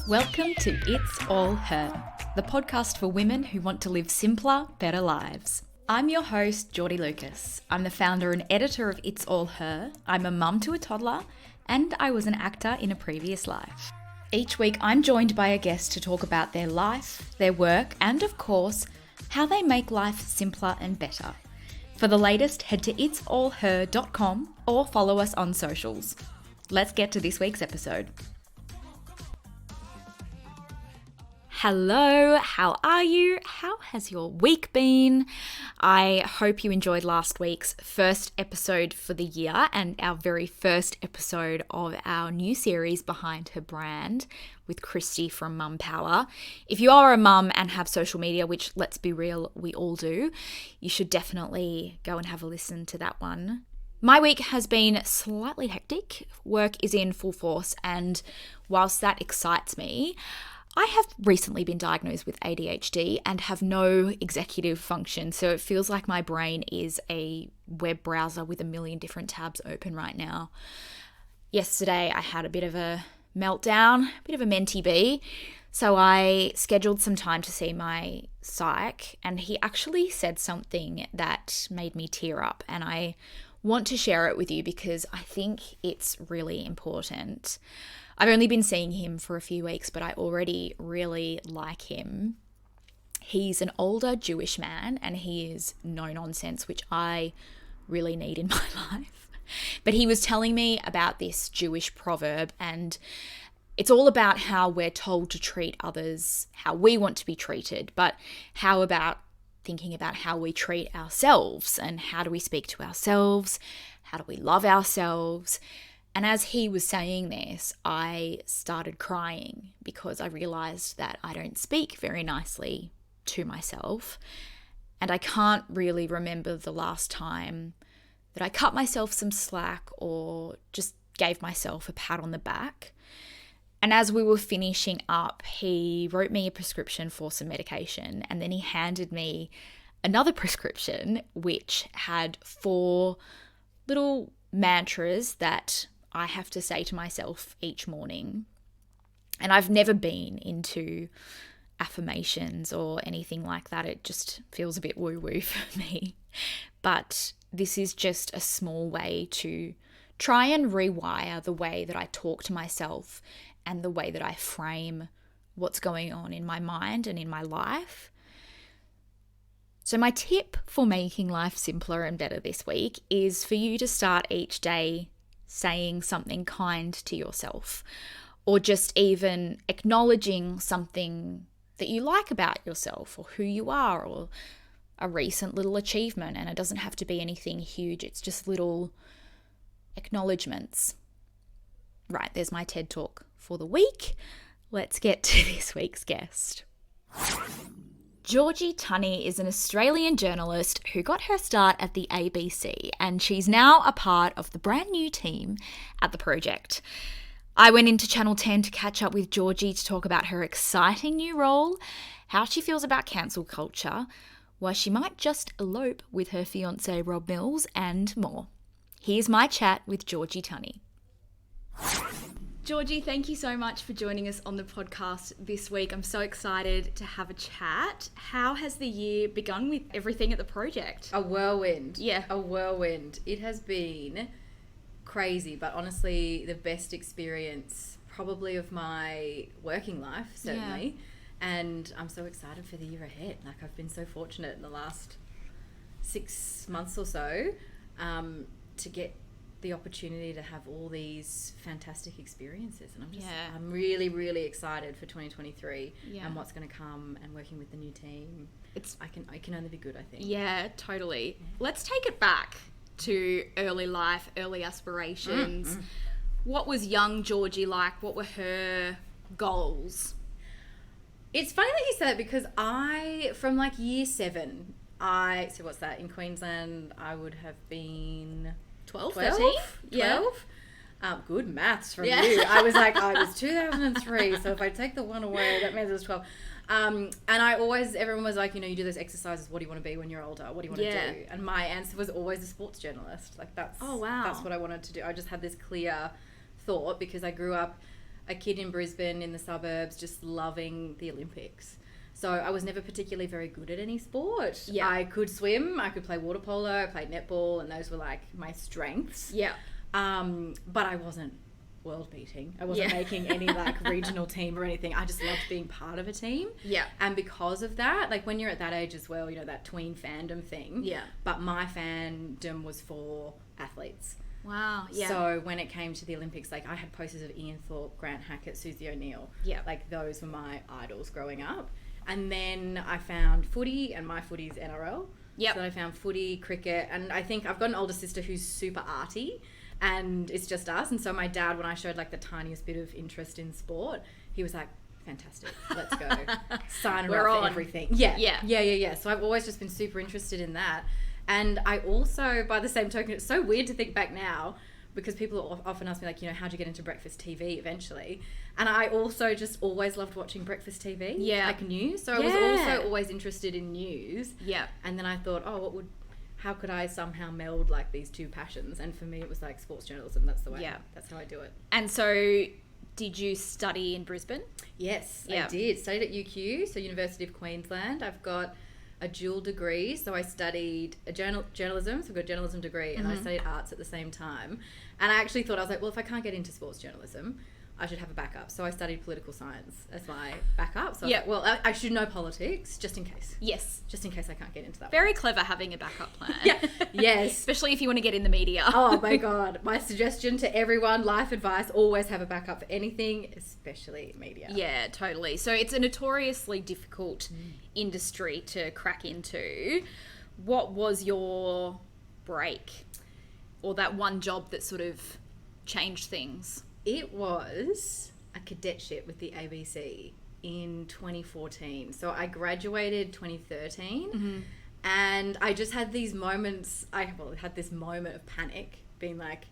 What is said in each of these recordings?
Welcome to It's All Her, the podcast for women who want to live simpler, better lives. I'm your host, Jordy Lucas. I'm the founder and editor of It's All Her. I'm a mum to a toddler, and I was an actor in a previous life. Each week, I'm joined by a guest to talk about their life, their work, and of course, how they make life simpler and better. For the latest, head to itsallher.com or follow us on socials. Let's get to this week's episode. Hello, how are you? How has your week been? I hope you enjoyed last week's first episode for the year and our very first episode of our new series Behind Her Brand with Christy from Mum Power. If you are a mum and have social media, which let's be real, we all do, you should definitely go and have a listen to that one. My week has been slightly hectic. Work is in full force, and whilst that excites me, I have recently been diagnosed with ADHD and have no executive function, so it feels like my brain is a web browser with a million different tabs open right now. Yesterday I had a bit of a meltdown, a bit of a mentee bee, so I scheduled some time to see my psych, and he actually said something that made me tear up, and I want to share it with you because I think it's really important. I've only been seeing him for a few weeks, but I already really like him. He's an older Jewish man and he is no nonsense, which I really need in my life. But he was telling me about this Jewish proverb, and it's all about how we're told to treat others, how we want to be treated, but how about thinking about how we treat ourselves and how do we speak to ourselves, how do we love ourselves. And as he was saying this, I started crying because I realized that I don't speak very nicely to myself. And I can't really remember the last time that I cut myself some slack or just gave myself a pat on the back. And as we were finishing up, he wrote me a prescription for some medication, and then he handed me another prescription which had 4 little mantras that I have to say to myself each morning. And I've never been into affirmations or anything like that. It just feels a bit woo-woo for me. But this is just a small way to try and rewire the way that I talk to myself and the way that I frame what's going on in my mind and in my life. So my tip for making life simpler and better this week is for you to start each day saying something kind to yourself, or just even acknowledging something that you like about yourself or who you are, or a recent little achievement. And it doesn't have to be anything huge. It's just little acknowledgements. Right, there's my TED Talk for the week. Let's get to this week's guest. Georgie Tunny is an Australian journalist who got her start at the ABC, and she's now a part of the brand new team at the project. I went into Channel 10 to catch up with Georgie to talk about her exciting new role, how she feels about cancel culture, why she might just elope with her fiancé Rob Mills, and more. Here's my chat with Georgie Tunny. Georgie, thank you so much for joining us on the podcast this week. I'm so excited to have a chat. How has the year begun with everything at the project? A whirlwind. Yeah. A whirlwind. It has been crazy, but honestly, the best experience probably of my working life, certainly. Yeah. And I'm so excited for the year ahead. Like, I've been so fortunate in the last 6 months or so to get the opportunity to have all these fantastic experiences, and I'm really, really excited for 2023 and what's going to come, and working with the new team. It can only be good, I think. Yeah, totally. Yeah. Let's take it back to early life, early aspirations. What was young Georgie like? What were her goals? It's funny that you say that, because from like year 7, so what's that, in Queensland, I would have been 12? 13? Yeah. Good maths from you. I was 2003, so if I take the 1 away, that means it was 12. And everyone was like, you do those exercises, what do you want to be when you're older? What do you want to do? And my answer was always a sports journalist. Like, that's what I wanted to do. I just had this clear thought, because I grew up a kid in Brisbane in the suburbs just loving the Olympics. So I was never particularly very good at any sport. Yeah. I could swim, I could play water polo, I played netball, and those were like my strengths. Yeah. But I wasn't world beating. I wasn't making any like regional team or anything. I just loved being part of a team. Yeah. And because of that, like when you're at that age as well, you know, that tween fandom thing. Yeah. But my fandom was for athletes. Wow. Yeah. So when it came to the Olympics, like I had posters of Ian Thorpe, Grant Hackett, Susie O'Neill. Yeah. Like those were my idols growing up. And then I found footy, and my footy's NRL. Yep. So then I found footy, cricket, and I think I've got an older sister who's super arty, and it's just us. And so my dad, when I showed like the tiniest bit of interest in sport, he was like, fantastic, let's go. Sign her up for everything. Yeah. So I've always just been super interested in that. And I also, by the same token, it's so weird to think back now, because people often ask me, like, you know, how'd you get into breakfast TV eventually? And I also just always loved watching breakfast TV, like news. So I was also always interested in news. Yeah. And then I thought, how could I somehow meld like these two passions? And for me, it was like sports journalism. That's the way. Yeah. That's how I do it. And so, did you study in Brisbane? Yes, I did. Studied at UQ, so University of Queensland. I've got a dual degree, so I studied journalism, so I've got a journalism degree, and I studied arts at the same time. And I actually thought, I was like, well, if I can't get into sports journalism, I should have a backup. So I studied political science as my backup. So I should know politics, just in case. Yes. Just in case I can't get into that Very clever having a backup plan. Yes. Especially if you want to get in the media. Oh my God. My suggestion to everyone, life advice, always have a backup for anything, especially media. Yeah, totally. So it's a notoriously difficult industry to crack into. What was your break? Or that one job that sort of changed things? It was a cadetship with the ABC in 2014. So I graduated 2013 and I just had these moments, I had this moment of panic being like,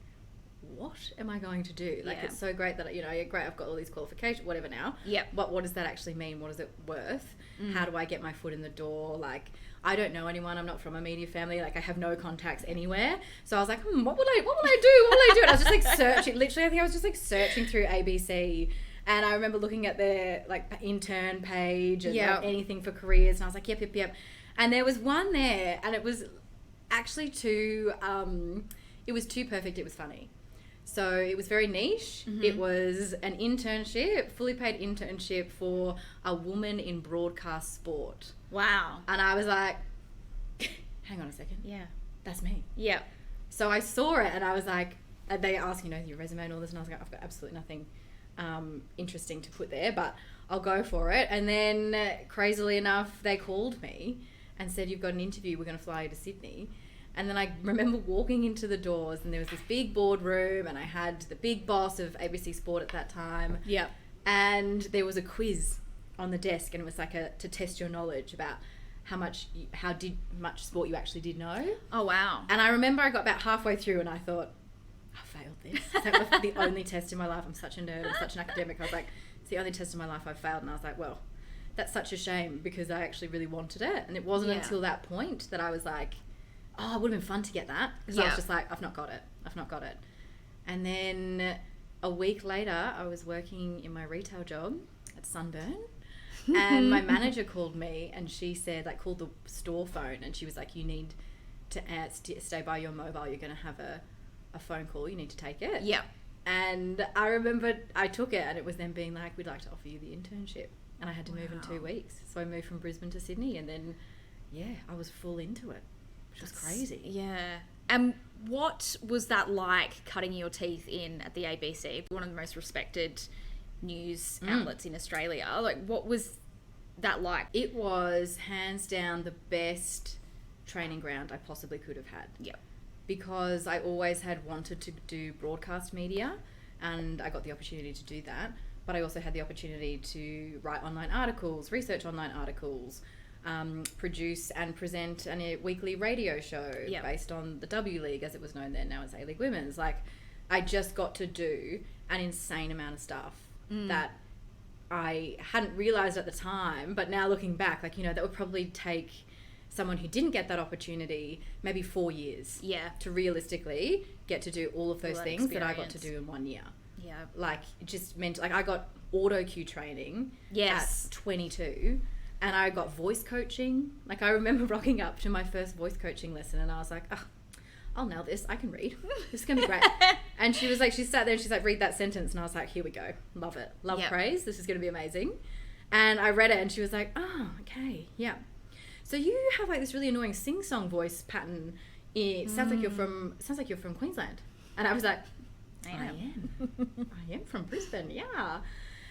what am I going to do? Like, it's so great that, you know, great, I've got all these qualifications, whatever now. Yep. But what does that actually mean? What is it worth? How do I get my foot in the door? Like, I don't know anyone. I'm not from a media family. Like, I have no contacts anywhere. So I was like, what will I do? And I was just like searching. Literally, I think I was just like searching through ABC. And I remember looking at their like intern page and like, anything for careers. And I was like, yep. And there was one there, and it was actually too perfect. It was funny. So it was very niche. It was an internship, fully paid internship for a woman in broadcast sport. Wow. And I was like, hang on a second. Yeah. That's me. Yeah. So I saw it and I was like, and they asked, you know, your resume and all this. And I was like, I've got absolutely nothing interesting to put there, but I'll go for it. And then crazily enough, they called me and said, you've got an interview. We're going to fly you to Sydney. And then I remember walking into the doors and there was this big boardroom and I had the big boss of ABC Sport at that time. Yeah. And there was a quiz on the desk and it was like to test your knowledge about how much sport you actually did know. Oh, wow. And I remember I got about halfway through and I thought, I failed this. That was the only test in my life. I'm such a nerd. I'm such an academic. I was like, it's the only test in my life I've failed. And I was like, well, that's such a shame because I actually really wanted it. And it wasn't until that point that I was like, oh, it would have been fun to get that. Because I was just like, I've not got it. And then a week later, I was working in my retail job at Sunburn. And my manager called me and she said, like, called the store phone. And she was like, you need to stay by your mobile. You're going to have a phone call. You need to take it. Yeah. And I remember I took it and it was them being like, we'd like to offer you the internship. And I had to move in 2 weeks. So I moved from Brisbane to Sydney. And then, I was full into it. Which was crazy. Yeah. And what was that like, cutting your teeth in at the ABC, one of the most respected news outlets in Australia? Like, what was that like? It was hands down the best training ground I possibly could have had. Yep. Because I always had wanted to do broadcast media and I got the opportunity to do that. But I also had the opportunity to write online articles, research online articles, produce and present a weekly radio show based on the W League, as it was known then, now it's A-League Women's. Like, I just got to do an insane amount of stuff that I hadn't realised at the time, but now looking back, like, you know, that would probably take someone who didn't get that opportunity maybe 4 years to realistically get to do all of those things that I got to do in 1 year. Yeah. Like, it just meant, like, I got auto cue training Yes. at 22, and I got voice coaching. Like, I remember rocking up to my first voice coaching lesson, and I was like, oh, I'll nail this. I can read. This is going to be great. And she was like, she sat there and she's like, read that sentence. And I was like, here we go. Love it. Love praise. This is going to be amazing. And I read it and she was like, oh, okay. Yeah. So you have like this really annoying sing-song voice pattern. It sounds like you're from Queensland. And I was like, I am from Brisbane. Yeah.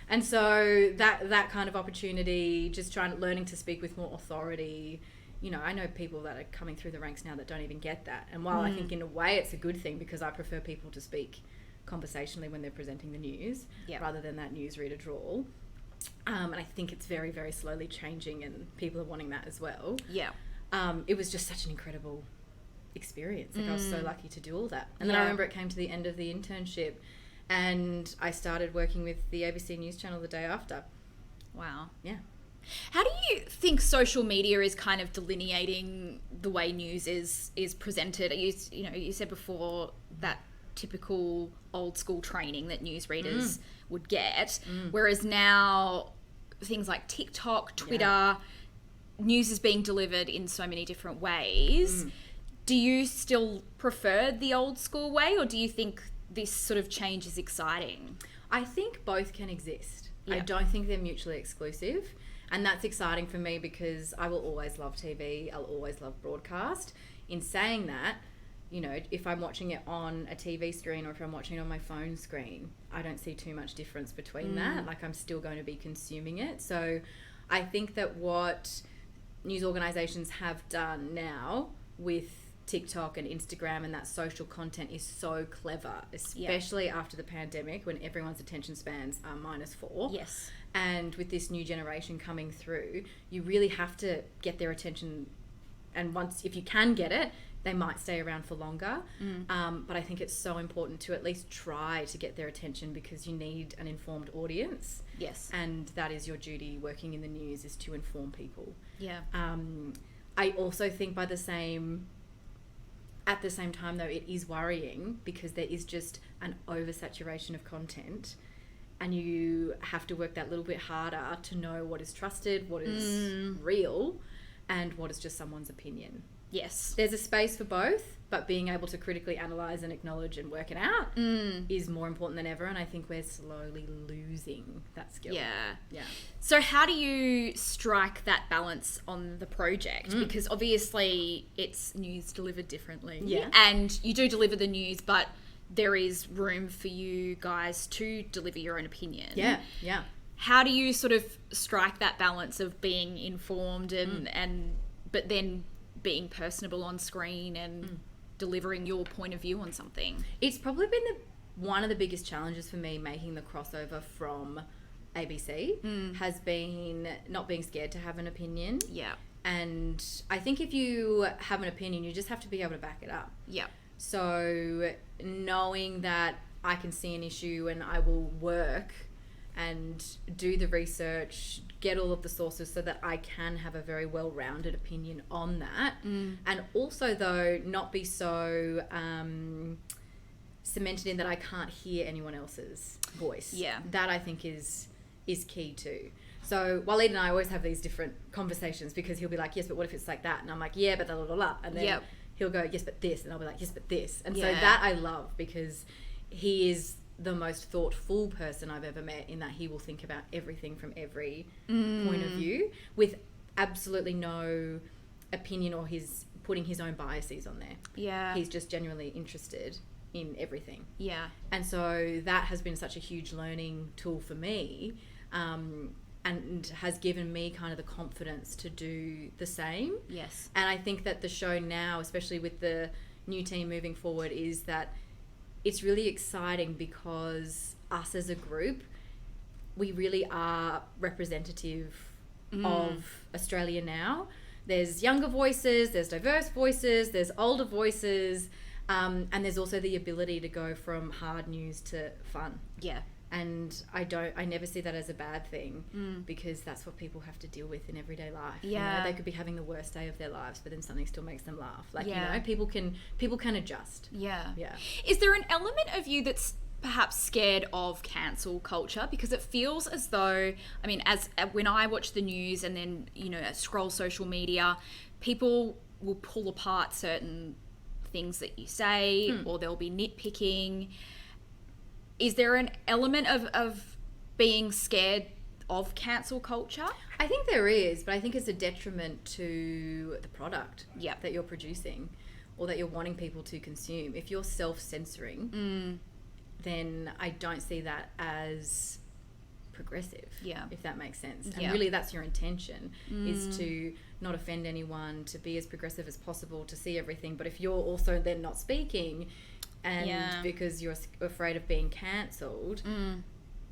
And so that kind of opportunity, just learning to speak with more authority. You know, I know people that are coming through the ranks now that don't even get that. And while I think in a way it's a good thing, because I prefer people to speak conversationally when they're presenting the news rather than that newsreader drawl. And I think it's very, very slowly changing, and people are wanting that as well. Yeah. It was just such an incredible experience. Like I was so lucky to do all that. And then I remember it came to the end of the internship, and I started working with the ABC News channel the day after. Wow. Yeah. How do you think social media is kind of delineating the way news is presented? You said before that typical old school training that newsreaders would get, whereas now things like TikTok, Twitter, news is being delivered in so many different ways. Do you still prefer the old school way, or do you think this sort of change is exciting? I think both can exist. I don't think they're mutually exclusive. And that's exciting for me because I will always love TV. I'll always love broadcast. In saying that, you know, if I'm watching it on a TV screen or if I'm watching it on my phone screen, I don't see too much difference between that. Like, I'm still going to be consuming it. So I think that what news organisations have done now with TikTok and Instagram and that social content is so clever, especially after the pandemic when everyone's attention spans are -4. Yes. And with this new generation coming through, you really have to get their attention. And if you can get it, they might stay around for longer. But I think it's so important to at least try to get their attention, because you need an informed audience. Yes. And that is your duty working in the news, is to inform people. Yeah. I also think at the same time, though, it is worrying because there is just an oversaturation of content. And you have to work that little bit harder to know what is trusted, what is real, and what is just someone's opinion. Yes. There's a space for both, but being able to critically analyse and acknowledge and work it out is more important than ever. And I think we're slowly losing that skill. Yeah. Yeah. So how do you strike that balance on the project? Because obviously it's news delivered differently. Yeah. And you do deliver the news, but there is room for you guys to deliver your own opinion. Yeah, yeah. How do you sort of strike that balance of being informed but then being personable on screen and delivering your point of view on something? It's probably been one of the biggest challenges for me making the crossover from ABC has been not being scared to have an opinion. Yeah. And I think if you have an opinion, you just have to be able to back it up. Yeah. So knowing that I can see an issue and I will work and do the research, get all of the sources so that I can have a very well-rounded opinion on that. And also, though, not be so cemented in that I can't hear anyone else's voice. Yeah. That I think is key too. So Waleed and I always have these different conversations, because he'll be like, yes, but what if it's like that? And I'm like, yeah, but blah, blah, blah. And then he'll go, yes, but this. And I'll be like, yes, but this. And so that I love, because he is the most thoughtful person I've ever met, in that he will think about everything from every point of view with absolutely no opinion or putting his own biases on there. Yeah. He's just genuinely interested in everything. Yeah. And so that has been such a huge learning tool for me, and has given me kind of the confidence to do the same. Yes. And I think that the show now, especially with the new team moving forward, is that it's really exciting, because us as a group, we really are representative of Australia now. There's younger voices, there's diverse voices, there's older voices, and there's also the ability to go from hard news to fun. Yeah. And I never see that as a bad thing, because that's what people have to deal with in everyday life. Yeah. You know, they could be having the worst day of their lives, but then something still makes them laugh. Like, you know, people can adjust. Yeah. Yeah. Is there an element of you that's perhaps scared of cancel culture? Because it feels as though, I mean, as when I watch the news and then, you know, scroll social media, people will pull apart certain things that you say, or they'll be nitpicking. Is there an element of being scared of cancel culture? I think there is, but I think it's a detriment to the product Yep. that you're producing or that you're wanting people to consume. If you're self-censoring, then I don't see that as progressive, if that makes sense. And really that's your intention, is to not offend anyone, to be as progressive as possible, to see everything. But if you're also then not speaking and because you're afraid of being cancelled,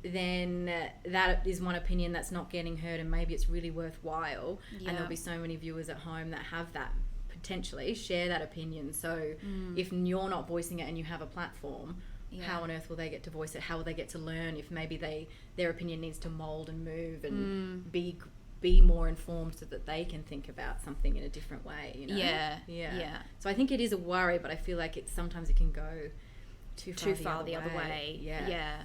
then that is one opinion that's not getting heard, and maybe it's really worthwhile. And there'll be so many viewers at home that have that, potentially share that opinion. So if you're not voicing it and you have a platform, how on earth will they get to voice it? How will they get to learn if maybe their opinion needs to mold and move and be more informed so that they can think about something in a different way, you know? Yeah. So I think it is a worry, but I feel like sometimes it can go too far the other way. Yeah.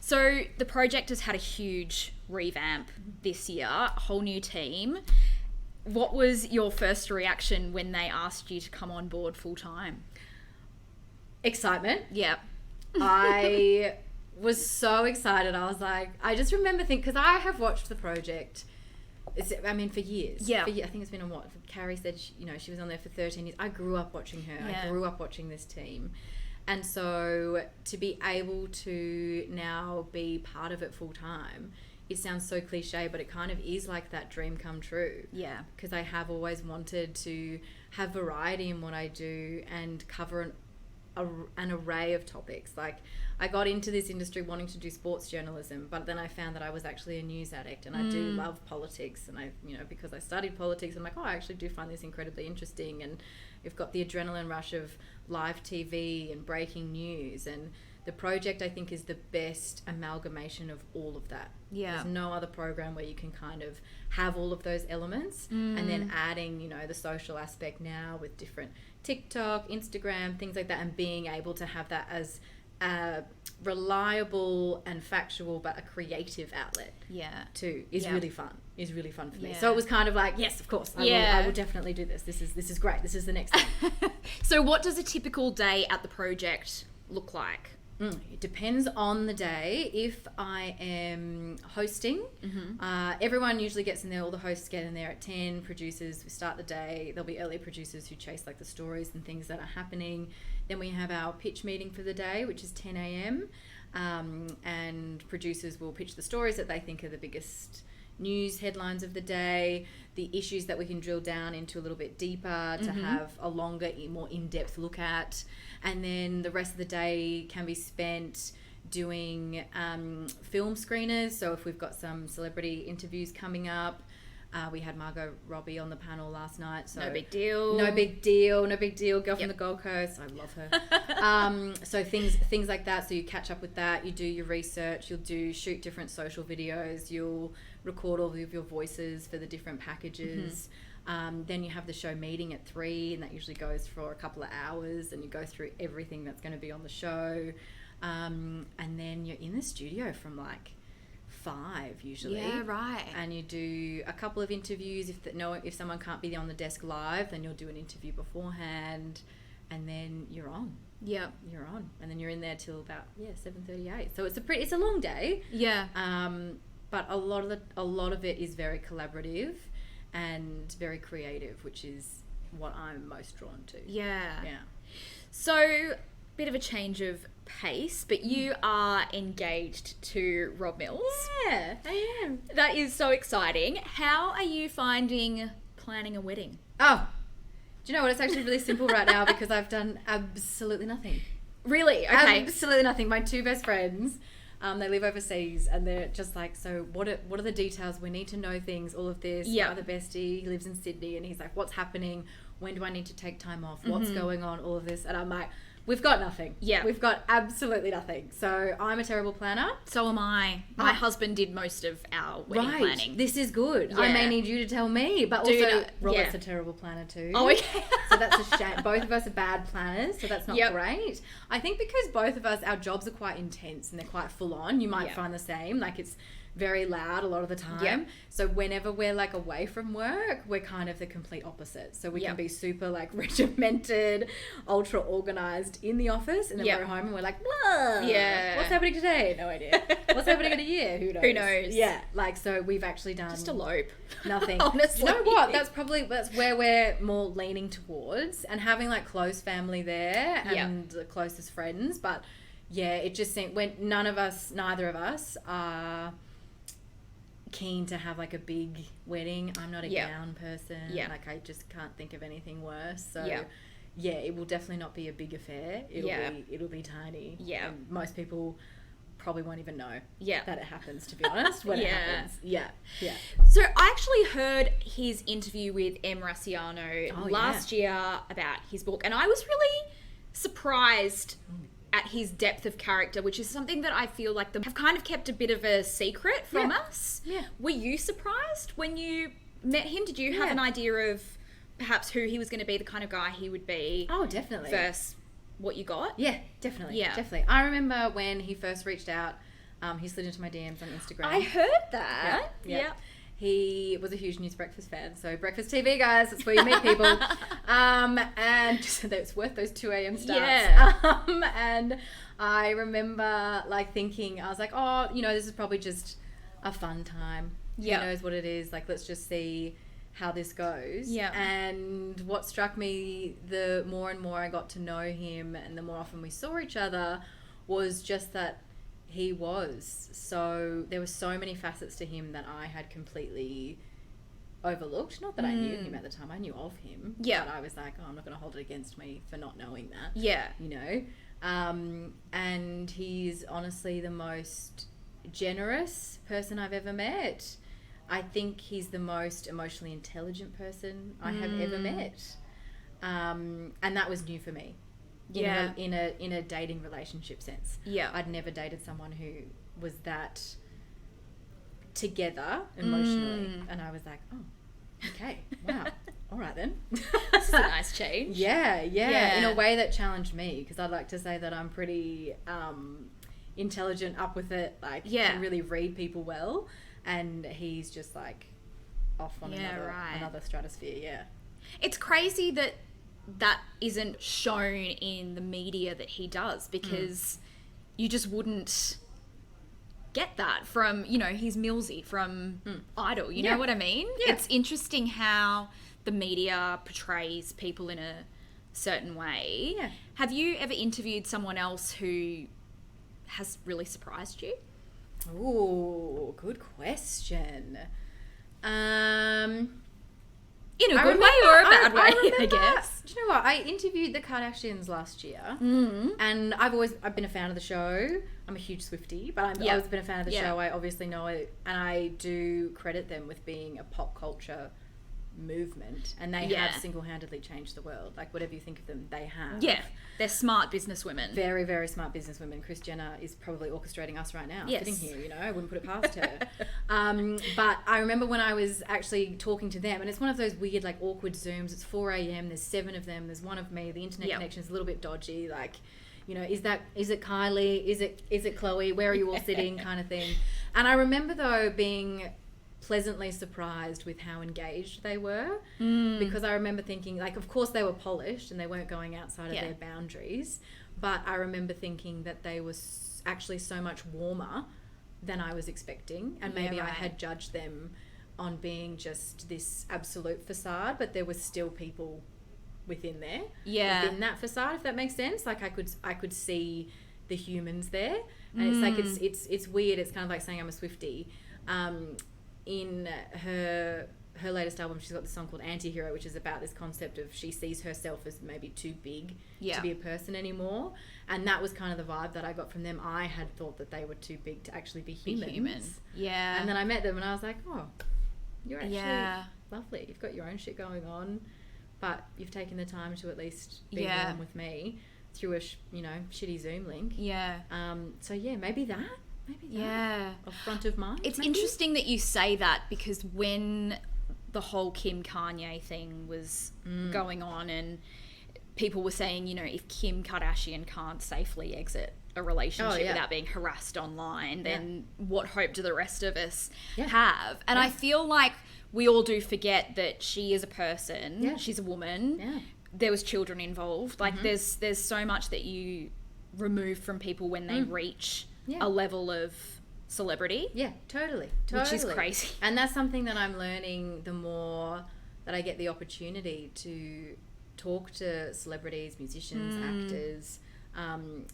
So the project has had a huge revamp this year, a whole new team. What was your first reaction when they asked you to come on board full time? Excitement. Yeah. I was so excited. I was like, I just remember thinking, because I have watched the project, for years. Yeah. I think it's been on what? Carrie said, she was on there for 13 years. I grew up watching her. Yeah. I grew up watching this team. And so to be able to now be part of it full time, it sounds so cliche, but it kind of is like that dream come true. Yeah. Because I have always wanted to have variety in what I do and cover an array of topics. Like, I got into this industry wanting to do sports journalism, but then I found that I was actually a news addict, and I do love politics. And because I studied politics, I'm like, I actually do find this incredibly interesting. And you've got the adrenaline rush of live TV and breaking news, and the project, I think, is the best amalgamation of all of that. Yeah. There's no other program where you can kind of have all of those elements, and then adding, the social aspect now with different TikTok, Instagram, things like that, and being able to have that as a reliable and factual but a creative outlet too is really fun. Is really fun for me. So it was kind of like, yes, of course, I will definitely do this. This is great. This is the next thing. So what does a typical day at the project look like? It depends on the day. If I am hosting, everyone usually gets in there. All the hosts get in there at 10. Producers, we start the day. There'll be early producers who chase like the stories and things that are happening. Then we have our pitch meeting for the day, which is 10 a.m. And producers will pitch the stories that they think are the biggest news headlines of the day, the issues that we can drill down into a little bit deeper to have a longer, more in-depth look at. And then the rest of the day can be spent doing film screeners. So if we've got some celebrity interviews coming up, we had Margot Robbie on the panel last night. So No big deal. Girl from the Gold Coast. I love her. So things like that. So you catch up with that. You do your research. You'll shoot different social videos. You'll record all of your voices for the different packages. Then you have the show meeting at 3, and that usually goes for a couple of hours, and you go through everything that's going to be on the show. And then you're in the studio from like 5 usually. Yeah, right. And you do a couple of interviews. If someone can't be on the desk live, then you'll do an interview beforehand, and then you're on. Yeah. You're on. And then you're in there till about 7:38. So it's a long day. Yeah. But a lot of it is very collaborative and very creative, which is what I'm most drawn to. Yeah. Yeah. So, bit of a change of pace, but you are engaged to Rob Mills. Yeah, I am. That is so exciting. How are you finding planning a wedding? Oh, do you know what? It's actually really simple right now because I've done absolutely nothing. Really? Okay. Absolutely nothing. My 2 best friends, they live overseas, and they're just like, so what are the details? We need to know things, all of this. Yeah. My other bestie, he lives in Sydney, and he's like, what's happening? when do I need to take time off? What's going on? All of this. And I'm like, we've got nothing. Yeah. We've got absolutely nothing. So I'm a terrible planner. So am I. My husband did most of our wedding planning. This is good. Yeah. I may need you to tell me. But Dude, also, Robert's a terrible planner too. Oh, okay. So that's a shame. Both of us are bad planners, so that's not great. I think because both of us, our jobs are quite intense and they're quite full on. You might find the same. Like, it's very loud a lot of the time. Yep. So whenever we're like away from work, we're kind of the complete opposite. So we can be super like regimented, ultra organized in the office, and then we're home and we're like, blah. Yeah. What's happening today? No idea. What's happening in a year? Who knows? Who knows? Yeah. Like, so we've actually done Just elope. nothing. Honestly. You know what? That's where we're more leaning towards, and having like close family there and the closest friends. But yeah, it just seemed when neither of us are keen to have like a big wedding. I'm not a gown person. Like, I just can't think of anything worse. So yeah, it will definitely not be a big affair. It'll be tiny. Yeah. And most people probably won't even know that it happens, to be honest, when it happens. Yeah. So I actually heard his interview with M. Raciano last year about his book, and I was really surprised at his depth of character, which is something that I feel like they have kind of kept a bit of a secret from us. Yeah. Were you surprised when you met him? Did you have an idea of perhaps who he was going to be, the kind of guy he would be? Oh, definitely. Versus what you got? Yeah, definitely. Yeah. Definitely. I remember when he first reached out, he slid into my DMs on Instagram. I heard that. Yeah. He was a huge News Breakfast fan. So Breakfast TV, guys, that's where you meet people. And just it's worth those 2 a.m. starts. Yeah. And I remember like thinking, I was like, oh, this is probably just a fun time. Yeah. Who knows what it is? Like, let's just see how this goes. Yeah. And what struck me, the more and more I got to know him and the more often we saw each other, was just that he was there were so many facets to him that I had completely overlooked. Not that I knew him at the time, I knew of him. Yeah. But I was like, I'm not going to hold it against me for not knowing that. Yeah. And he's honestly the most generous person I've ever met. I think he's the most emotionally intelligent person I have ever met. And that was new for me. In a dating relationship sense. Yeah. I'd never dated someone who was that together emotionally. And I was like, oh, okay, wow. All right then. This is a nice change. Yeah. In a way that challenged me, because I'd like to say that I'm pretty intelligent, up with it, like can really read people well. And he's just like off on another stratosphere. Yeah. It's crazy that isn't shown in the media that he does, because you just wouldn't get that from, he's Millsy from Idol. You know what I mean? Yeah. It's interesting how the media portrays people in a certain way. Yeah. Have you ever interviewed someone else who has really surprised you? Ooh, good question. In a good way or a bad way, I guess. Do you know what? I interviewed the Kardashians last year, and I've been a fan of the show. I'm a huge Swiftie, but I've always been a fan of the show. I obviously know it, and I do credit them with being a pop culture movement, and they have single-handedly changed the world. Like, whatever you think of them, they have. Yeah, they're smart businesswomen. Very, very smart businesswomen. Kris Jenner is probably orchestrating us right now, sitting here, I wouldn't put it past her. But I remember when I was actually talking to them, and it's one of those weird, like, awkward Zooms. It's 4 a.m, there's 7 of them, there's one of me, the internet connection is a little bit dodgy, like, is it Kylie, is it Chloe, where are you all sitting, kind of thing. And I remember, though, being pleasantly surprised with how engaged they were, because I remember thinking, like, of course they were polished and they weren't going outside of their boundaries, but I remember thinking that they were actually so much warmer than I was expecting, and maybe I had judged them on being just this absolute facade, but there was still people within there, within that facade, if that makes sense. Like, I could see the humans there, and it's like it's weird. It's kind of like saying I'm a Swiftie. In her latest album, she's got this song called Anti-Hero, which is about this concept of she sees herself as maybe too big to be a person anymore. And that was kind of the vibe that I got from them. I had thought that they were too big to actually be humans. Yeah. And then I met them and I was like, oh, you're actually lovely. You've got your own shit going on. but you've taken the time to at least be warm with me through a shitty Zoom link. Yeah. So yeah, maybe that. Yeah. A front of mind. It's maybe? interesting that you say that, because when the whole Kim Kanye thing was going on and people were saying, you know, if Kim Kardashian can't safely exit a relationship without being harassed online, then what hope do the rest of us have? And I feel like we all do forget that she is a person. Yeah. She's a woman. Yeah. There was children involved. Like there's so much that you remove from people when they reach a level of celebrity. Yeah, totally. Which is crazy. And that's something that I'm learning the more that I get the opportunity to talk to celebrities, musicians, actors,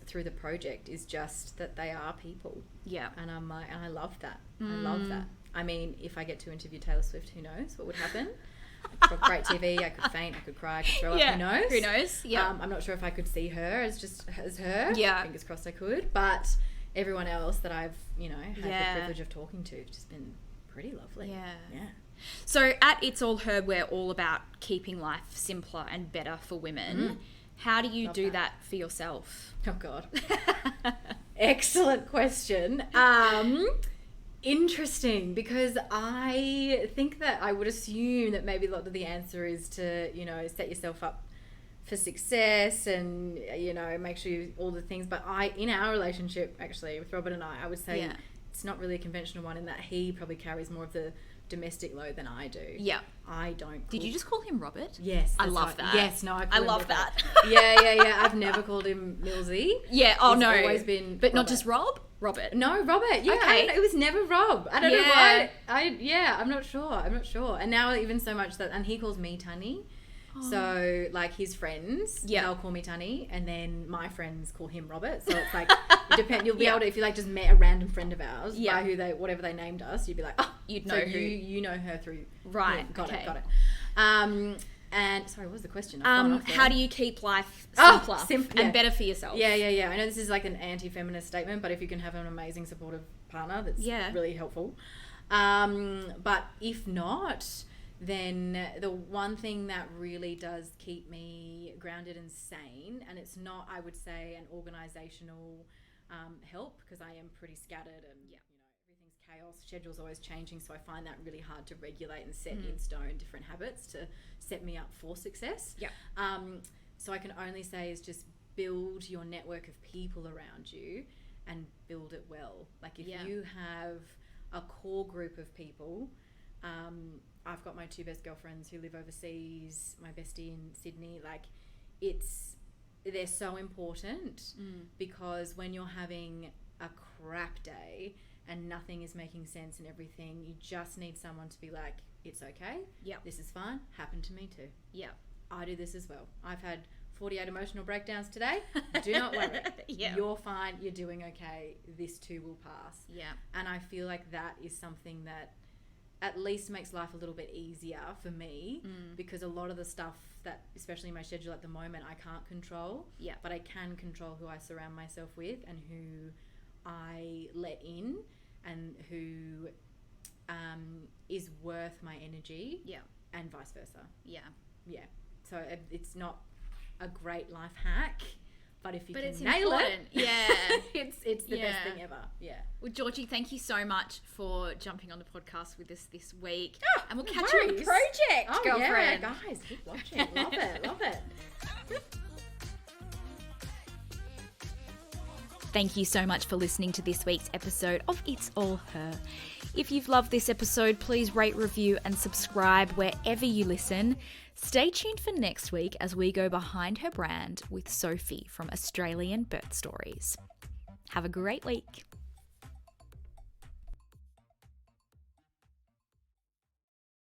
through the project, is just that they are people. Yeah. And I'm like, and I love that. I love that. I mean, if I get to interview Taylor Swift, who knows what would happen? I've got great TV, I could faint, I could cry, I could throw up, who knows? Who knows? Yeah. I'm not sure if I could see her as her. Yeah. Fingers crossed I could. But everyone else that I've, had the privilege of talking to, it's just been pretty lovely. Yeah. Yeah. So at It's All Her, we're all about keeping life simpler and better for women. How do you do that for yourself? Oh, God. Excellent question. Interesting, because I think that I would assume that maybe a lot of the answer is to, set yourself up for success and, make sure you all the things. But in our relationship, actually, with Robert and I would say it's not really a conventional one in that he probably carries more of the domestic load than I do. Yeah. I don't. Did you just call him Robert? Yes. I love that. Yes, no, I love that. Yeah. I've never called him Millsy. Yeah, He's always been But Robert. Not just Rob? Robert. No, Robert. Yeah, okay. It was never Rob. I don't know why. I'm not sure. And now even so much that, and he calls me Tunny. So, like, his friends, they'll call me Tunny, and then my friends call him Robert. So it's like, you'll be able to, if you like just met a random friend of ours, by whatever they named us, you'd be like, you'd know who. You know her through. Right. Got it. And sorry, what was the question? How do you keep life simpler and better for yourself? Yeah. I know this is like an anti-feminist statement, but if you can have an amazing supportive partner, that's really helpful. But if not, then the one thing that really does keep me grounded and sane, and it's not, I would say, an organizational help, because I am pretty scattered and everything's chaos, schedule's always changing, so I find that really hard to regulate and set in stone different habits to set me up for success. So I can only say is just build your network of people around you and build it well. Like if you have a core group of people, I've got my 2 best girlfriends who live overseas, my bestie in Sydney, like they're so important, because when you're having a crap day and nothing is making sense and everything, you just need someone to be like, it's okay. Yeah. This is fine. Happened to me too. Yeah. I do this as well. I've had 48 emotional breakdowns today. Do not worry. You're fine. You're doing okay. This too will pass. Yeah. And I feel like that is something that at least makes life a little bit easier for me, because a lot of the stuff that, especially in my schedule at the moment, I can't control. Yeah. But I can control who I surround myself with and who I let in and who is worth my energy. Yeah. And vice versa. Yeah. Yeah. So it's not a great life hack, but if you can nail it, it's the best thing ever. Yeah. Well, Georgie, thank you so much for jumping on the podcast with us this week, and we'll catch you on the project, girlfriend. Yeah, guys, keep watching. Love it. Thank you so much for listening to this week's episode of It's All Her. If you've loved this episode, please rate, review, and subscribe wherever you listen. Stay tuned for next week as we go behind her brand with Sophie from Australian Birth Stories. Have a great week.